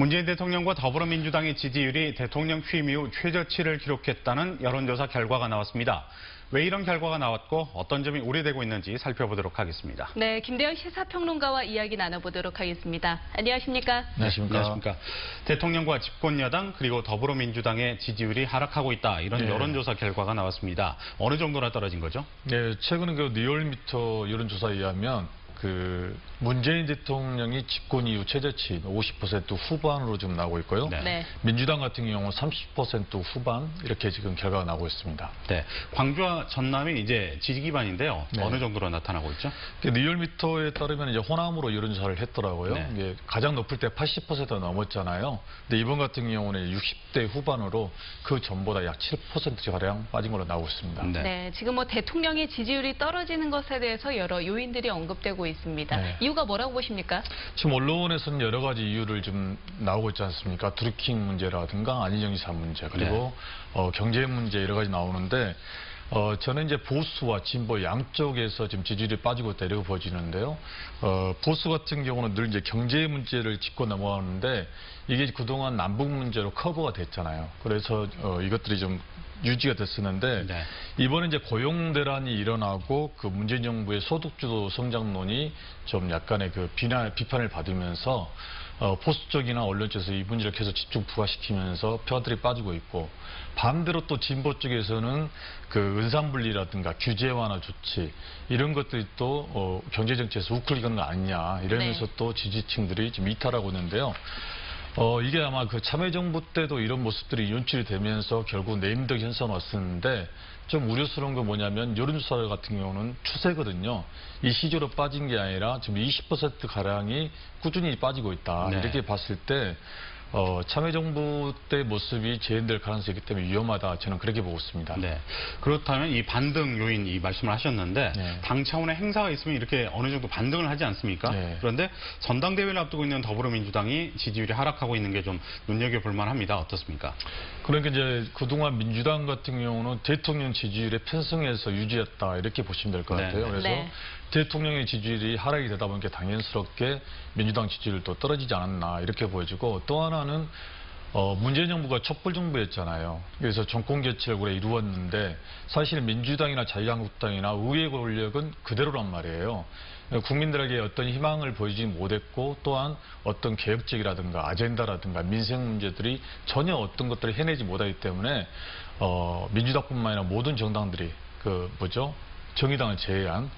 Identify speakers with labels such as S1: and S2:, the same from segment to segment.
S1: 문재인 대통령과 더불어민주당의 지지율이 대통령 취임 이후 최저치를 기록했다는 여론조사 결과가 나왔습니다. 왜 이런 결과가 나왔고 어떤 점이 우려되고 있는지 살펴보도록 하겠습니다.
S2: 네, 김대현 시사평론가와 이야기 나눠보도록 하겠습니다. 안녕하십니까?
S1: 안녕하십니까? 대통령과 집권여당 그리고 더불어민주당의 지지율이 하락하고 있다. 이런 여론조사 결과가 나왔습니다. 어느 정도나 떨어진 거죠?
S3: 네, 최근 리얼미터 여론조사에 의하면 문재인 대통령이 집권 이후 최저치 50% 후반으로 지금 나오고 있고요.
S2: 네.
S3: 민주당 같은 경우는 30% 후반 이렇게 지금 결과가 나오고 있습니다.
S1: 네, 광주와 전남이 이제 지지 기반인데요.
S3: 네.
S1: 어느 정도로 나타나고 있죠?
S3: 리얼미터에 따르면 이제 호남으로 여론조사를 했더라고요.
S1: 네.
S3: 이게 가장 높을 때 80%가 넘었잖아요. 근데 이번 같은 경우는 60대 후반으로 그 전보다 약 7% 가량 빠진 걸로 나오고 있습니다.
S2: 네, 지금 대통령의 지지율이 떨어지는 것에 대해서 여러 요인들이 언급되고 있습니다.
S3: 네.
S2: 이유가 뭐라고 보십니까?
S3: 지금 언론에서는 여러 가지 이유를 좀 나오고 있지 않습니까? 드루킹 문제라든가 안희정 지사 문제 그리고 경제 문제 여러 가지 나오는데 저는 이제 보수와 진보 양쪽에서 지금 지지율이 빠지고 있다 이렇게 보여지는데요. 보수 같은 경우는 늘 이제 경제 문제를 짚고 넘어가는데 이게 그동안 남북 문제로 커버가 됐잖아요. 그래서 이것들이 좀 유지가 됐었는데 이번에 이제 고용 대란이 일어나고 그 문재인 정부의 소득주도 성장론이 좀 약간의 비판을 받으면서 보수 쪽이나 언론 쪽에서 이 문제를 계속 집중 부각시키면서 표들이 빠지고 있고 반대로 또 진보 쪽에서는 은산분리라든가 규제 완화 조치 이런 것들이 또 경제 정책에서 우클릭한 거 아니냐 이러면서 또 지지층들이 지금 이탈하고 있는데요. 이게 아마 참여정부 때도 이런 모습들이 연출이 되면서 결국 네임덕 현상으로 왔었는데 좀 우려스러운 건 뭐냐면 여론조사 같은 경우는 추세거든요. 이 시조로 빠진 게 아니라 지금 20%가량이 꾸준히 빠지고 있다. 이렇게 봤을 때 참여정부 때 모습이 재현될 가능성이 있기 때문에 위험하다. 저는 그렇게 보고 있습니다.
S1: 네. 그렇다면 이 반등 요인 이 말씀을 하셨는데 당 차원의 행사가 있으면 이렇게 어느 정도 반등을 하지 않습니까? 그런데 전당대회를 앞두고 있는 더불어민주당이 지지율이 하락하고 있는 게 좀 눈여겨볼 만합니다. 어떻습니까?
S3: 그러니까 이제 그동안 민주당 같은 경우는 대통령 지지율의 편성에서 유지했다 이렇게 보시면 될 것 같아요. 그래서 대통령의 지지율이 하락이 되다 보니까 당연스럽게 민주당 지지율도 떨어지지 않았나 이렇게 보여지고 또 하나는 문재인 정부가 촛불 정부였잖아요. 그래서 정권 교체를 오래 이루었는데 사실 민주당이나 자유한국당이나 의회 권력은 그대로란 말이에요. 국민들에게 어떤 희망을 보이지 못했고 또한 어떤 개혁적이라든가 아젠다라든가 민생 문제들이 전혀 어떤 것들을 해내지 못하기 때문에 민주당뿐만 아니라 모든 정당들이 정의당을 제외한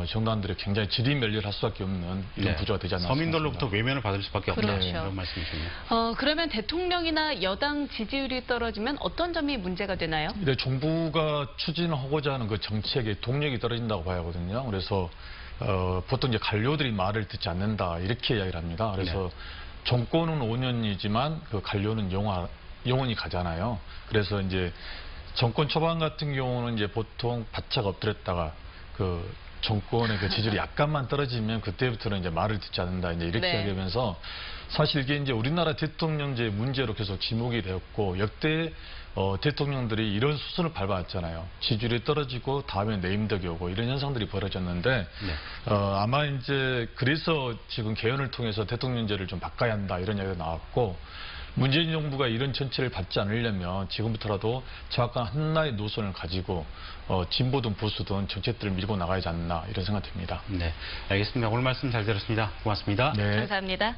S3: 정당들이 굉장히 지리멸렬할 수밖에 없는 이런 구조가 되지 않나 싶습니다.
S1: 서민들로부터 외면을 받을 수밖에 없다.
S2: 그렇죠.
S1: 이런 말씀이시네요.
S2: 그러면 대통령이나 여당 지지율이 떨어지면 어떤 점이 문제가 되나요?
S3: 네, 정부가 추진하고자 하는 그 정책의 동력이 떨어진다고 봐야 하거든요. 그래서 보통 이제 관료들이 말을 듣지 않는다 이렇게 이야기를 합니다. 그래서 정권은 5년이지만 그 관료는 영원히 가잖아요. 그래서 이제 정권 초반 같은 경우는 이제 보통 바짝 엎드렸다가 정권의 지지율이 약간만 떨어지면 그때부터는 이제 말을 듣지 않는다 이렇게 이야기하면서 사실 이게 이제 우리나라 대통령제 문제로 계속 지목이 되었고 역대 대통령들이 이런 수순을 밟아왔잖아요. 지지율이 떨어지고 다음에 네임덕이 오고 이런 현상들이 벌어졌는데 아마 이제 그래서 지금 개헌을 통해서 대통령제를 좀 바꿔야 한다 이런 이야기가 나왔고 문재인 정부가 이런 정책을 밟지 않으려면 지금부터라도 정확한 하나의 노선을 가지고 진보든 보수든 정책들을 밀고 나가야지 않나 이런 생각이 듭니다.
S1: 네, 알겠습니다. 오늘 말씀 잘 들었습니다. 고맙습니다.
S2: 감사합니다.